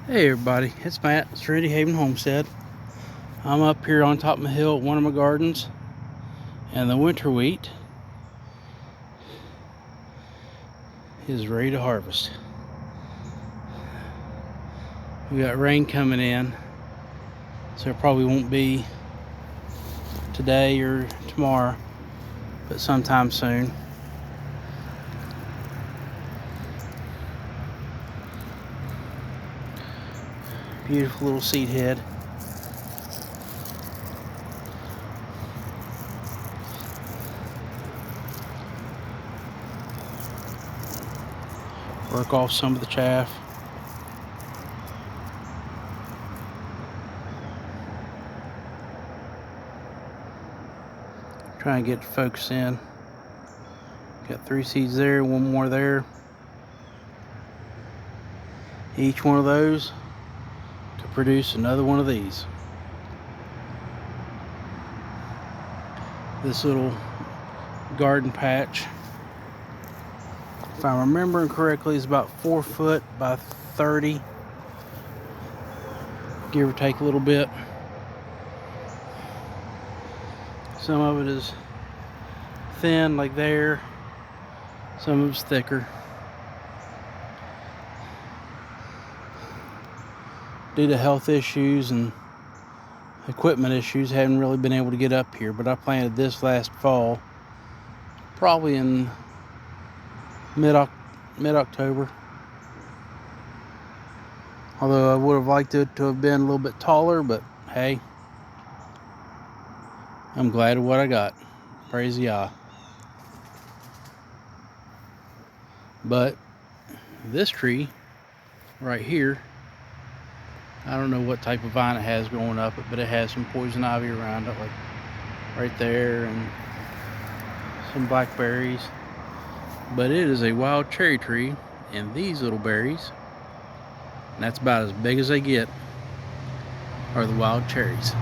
Hey everybody, it's Matt. It's Ready Haven Homestead. I'm up here on top of the hill at one of my gardens, and the winter wheat is ready to harvest. We got rain coming in, so it probably won't be today or tomorrow, but sometime soon. Beautiful little seed head. Work off some of the chaff. Try and get the focus in. Got 3 seeds there, 1 more there. Each one of those could produce another one of these. This little garden patch, if I'm remembering correctly, is about 4 foot by 30, give or take a little bit. Some of it is thin, like there. Some of it's thicker. Due to health issues and equipment issues, haven't really been able to get up here, but I planted this last fall, probably in mid-October. Although I would have liked it to have been a little bit taller, but hey, I'm glad of what I got. Praise Yah. But this tree right here, I don't know what type of vine it has growing up it, but it has some poison ivy around it, like right there, and some blackberries. But it is a wild cherry tree, and these little berries, and that's about as big as they get, are the wild cherries.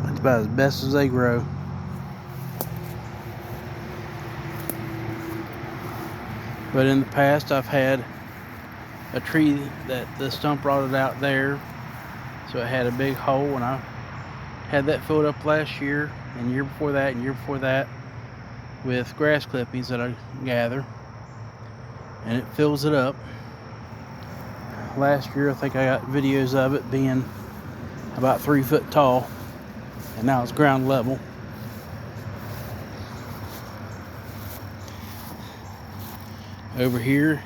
That's about as best as they grow. But in the past, I've had a tree that the stump rotted out there, so it had a big hole, and I had that filled up last year, and year before that, and year before that, with grass clippings that I gather, and it fills it up. Last year, I think I got videos of it being about 3 foot tall, and now it's ground level. Over here,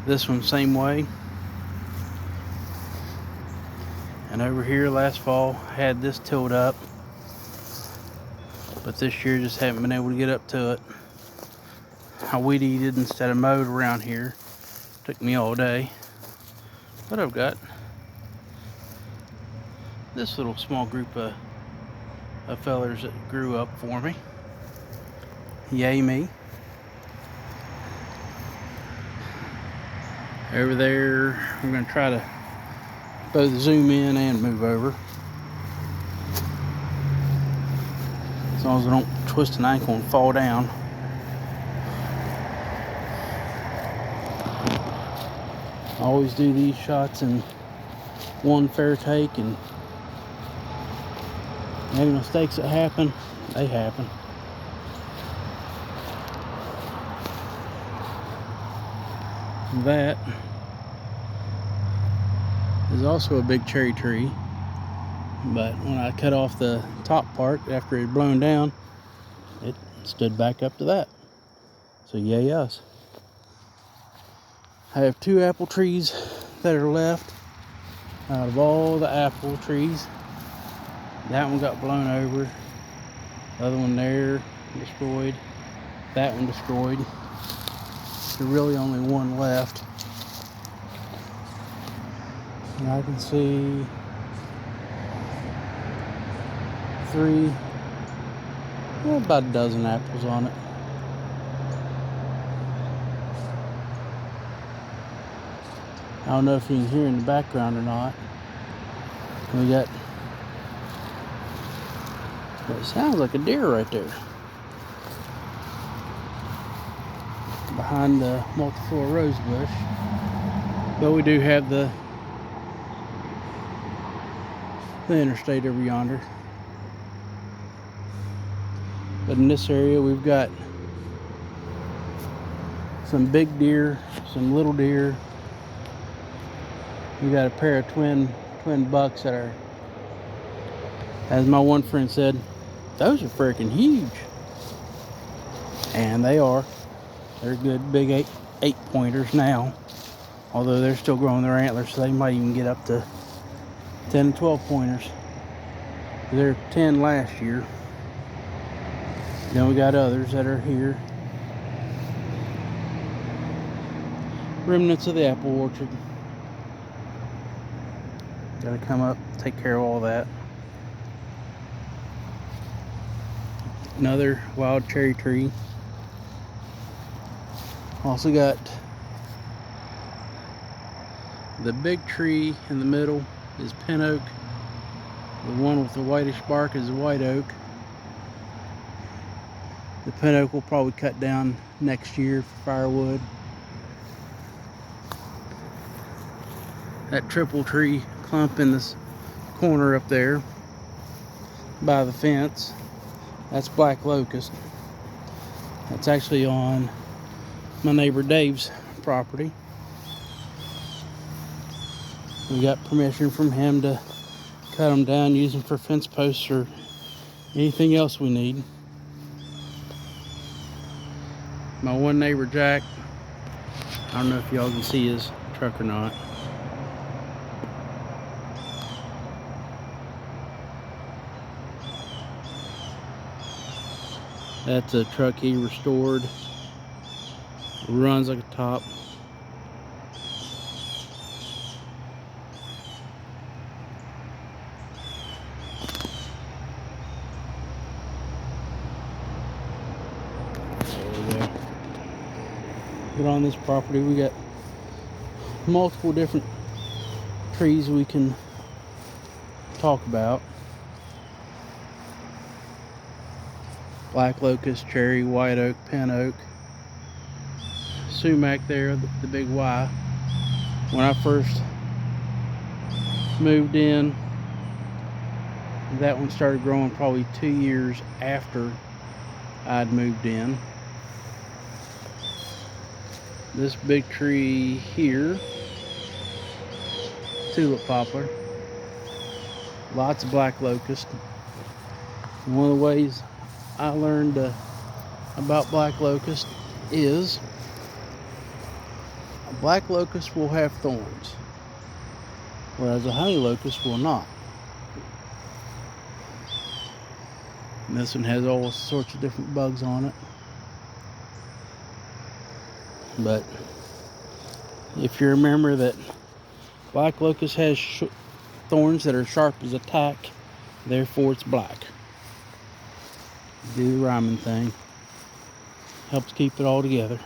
this one same way. And over here last fall, had this tilled up, but this year just haven't been able to get up to it. I weed eated instead of mowed around here. Took me all day. But I've got this little small group of fellers that grew up for me. Yay me. Over there, I'm going to try to both zoom in and move over, as long as I don't twist an ankle and fall down. I always do these shots in one fair take, and any mistakes that happen, they happen. That is also a big cherry tree, but when I cut off the top part after it had blown down, it stood back up to that. So yay us. I have 2 apple trees that are left out of all the apple trees. That one got blown over, the other one there destroyed, that one destroyed. There's really only one left. And I can see 3, well, about a dozen apples on it. I don't know if you can hear in the background or not. We got what sounds like a deer right there. behind the multiflora rose bush. But we do have the interstate over yonder. But in this area we've got some big deer, some little deer. We got a pair of twin bucks that are, as my one friend said, those are freaking huge. And they are. They're good big eight pointers now. Although they're still growing their antlers, so they might even get up to 10 and 12 pointers. They're 10 last year. Then we got others that are here. Remnants of the apple orchard. Gotta come up, take care of all that. Another wild cherry tree. Also got the big tree in the middle is pin oak. The one with the whitish bark is a white oak. The pin oak will probably cut down next year for firewood. That triple tree clump in this corner up there by the fence, that's black locust. That's actually on my neighbor Dave's property. We got permission from him to cut them down, use them for fence posts or anything else we need. My one neighbor Jack, I don't know if y'all can see his truck or not. That's a truck he restored. Runs like a top. But on this property we got multiple different trees we can talk about. Black locust, cherry, white oak, pin oak, sumac there, the big Y. When I first moved in, that one started growing probably 2 years after I'd moved in. This big tree here, tulip poplar, lots of black locust. One of the ways I learned about black locust is a black locust will have thorns, whereas a honey locust will not. And this one has all sorts of different bugs on it. But if you remember that black locust has thorns that are sharp as a tack, therefore it's black. Do the rhyming thing. Helps keep it all together.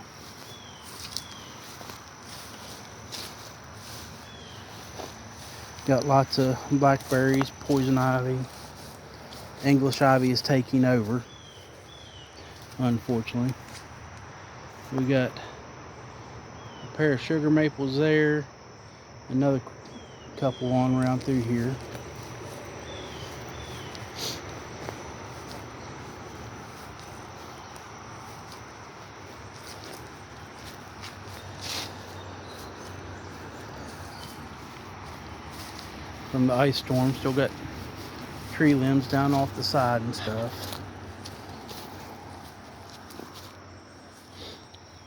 Got lots of blackberries, poison ivy. English ivy is taking over, unfortunately. We got a pair of sugar maples there. Another couple on around through here. From the ice storm, still got tree limbs down off the side and stuff.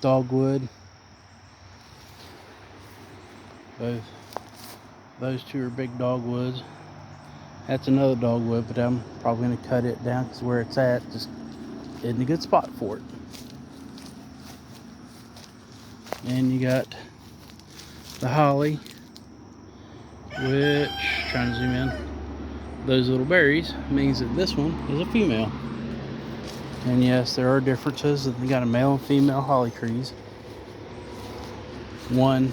Dogwood. Those two are big dogwoods. That's another dogwood, but I'm probably going to cut it down because where it's at just isn't a good spot for it. And you got the holly, which, trying to zoom in, those little berries means that this one is a female. And yes, there are differences. They got a male and female holly trees. One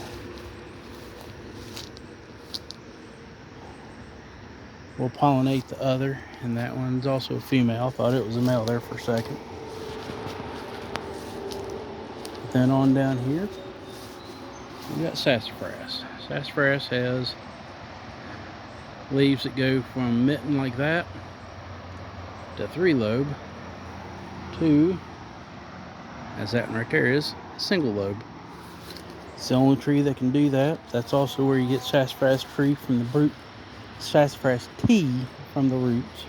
will pollinate the other, and that one's also a female. I thought it was a male there for a second. I Then on down here, we got sassafras. Sassafras has leaves that go from mitten like that to 3-lobe to, as that one right there is, single lobe. It's the only tree that can do that. That's also where you get sassafras tree from the root, sassafras tea from the roots.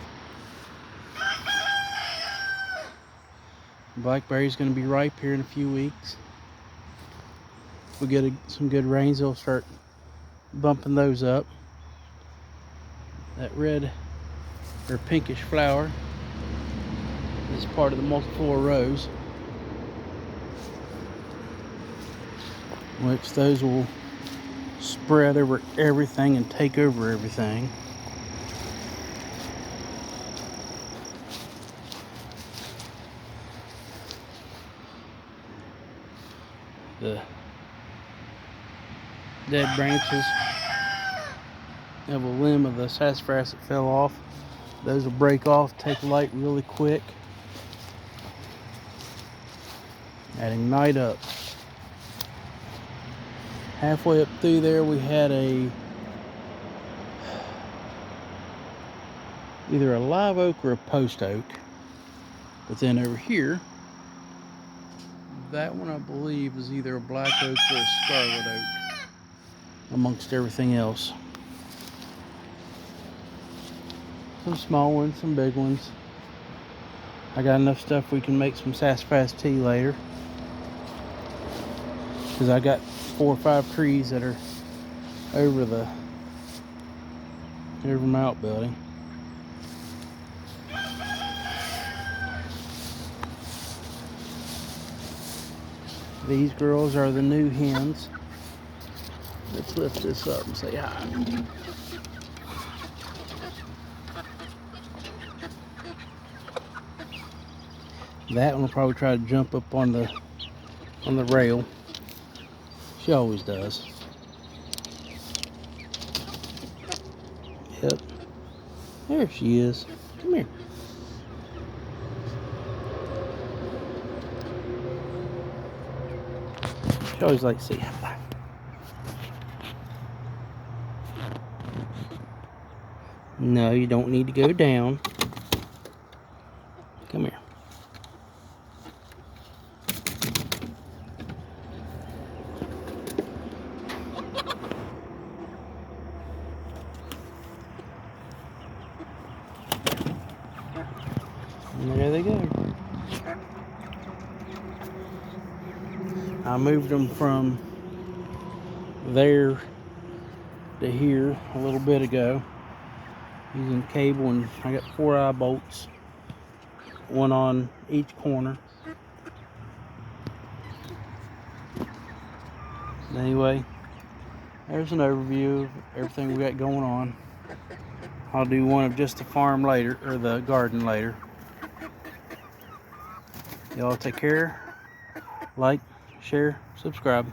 Blackberry's going to be ripe here in a few weeks. If we get some good rains, they'll start bumping those up. That red or pinkish flower is part of the multiflora rose, which those will spread over everything and take over everything. The dead branches of a limb of the sassafras that fell off, those will break off, take light really quick, and ignite up. Halfway up through there we had either a live oak or a post oak. But then over here, that one I believe is either a black oak or a scarlet oak, amongst everything else. Some small ones, some big ones. I got enough stuff we can make some sassafras tea later, because I got 4 or 5 trees that are over my outbuilding. These girls are the new hens. Let's lift this up and say hi. That one will probably try to jump up on the rail. She always does. Yep. There she is. Come here. She always likes to say hi. No, you don't need to go down. Come here. And there they go. I moved them from there to here a little bit ago using cable, and I got 4 eye bolts, one on each corner. Anyway, there's an overview of everything we got going on. I'll do one of just the farm later, or the garden later. Y'all take care. Like, share, subscribe.